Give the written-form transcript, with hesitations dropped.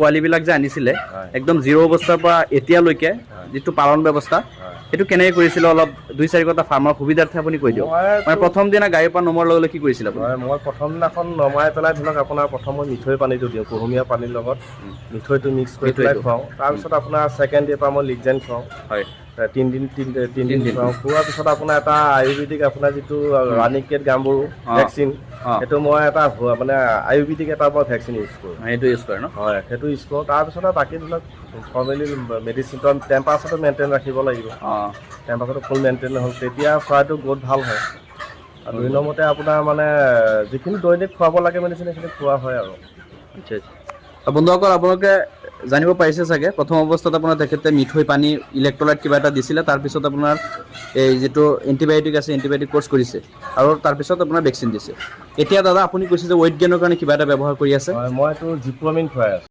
পোৱালিবিলাক যে আনিছিলে একদম জিৰ' অৱস্থাৰ পৰা এতিয়ালৈকে যিটো পালন ব্যৱস্থা সেইটো কেনেকৈ কৰিছিলে অলপ 2-4 কথা ফাৰ্মৰ সুবিধাৰ্থে আপুনি কৈ দিয়ক মানে প্ৰথম দিনা গাড়ীৰ পৰা নমোৱাৰ লগে লগে কি কৰিছিলে আপুনি মই প্ৰথম দিনাখন নমাই পেলাই ধৰক আপোনাৰ প্ৰথম মই মিঠৈ পানীটো দিওঁ কুহুমীয়া পানীৰ লগত মিঠৈটো মিক্স কৰি পেলাই খুৱাওঁ তাৰপিছত আপোনাৰ ছেকেণ্ড ডে পৰা মই লিগজেন খুৱাওঁ হয় 3 দিন খুৱাওঁ খোৱাৰ পিছত আপোনাৰ এটা আয়ুৰ্বেদিক আপোনাৰ যিটো ৰাণীকেট গাম্বুৰু ভেকচিন সেইটো মই এটা মানে আয়ুৰ্বেদিক এটা মই ভেকচিন ইউজ কৰোঁ সেইটো ইউজ কৰে ন হয় সেইটো ইউজ কৰোঁ তাৰপিছত বাকী ধৰক ফৰ্মেলি মেডিচিনটো টেম্পাৰেচাৰটো মেইনটেইন ৰাখিব লাগিব টেম্পাৰেচাৰটো ফুল মেইনটেইন হ'ল তেতিয়া চৰাইটো গ্ৰ'থ ভাল হয় আৰু 2 নম্বৰতে আপোনাৰ মানে যিখিনি দৈনিক খুৱাব লাগে মেডিচিন সেইখিনি খোৱা হয় আৰু আচ্ছা আচ্ছা বন্ধুসকল আপোনালোকে জানিব পাৰিছে চাগে প্ৰথম অৱস্থাত আপোনাৰ তেখেতে মিঠৈ পানী ইলেক্ট্ৰলাইট কিবা এটা দিছিলে তাৰপিছত আপোনাৰ এই যিটো এণ্টিবায়'টিক আছে এণ্টিবায়'টিক কোৰ্চ কৰিছে আৰু তাৰপিছত আপোনাৰ ভেকচিন দিছে এতিয়া দাদা আপুনি কৈছে যে ৱেইট গেইনৰ কাৰণে কিবা এটা ব্যৱহাৰ কৰি আছে মই এইটো জিপ্ৰমিন খুৱাই আছোঁ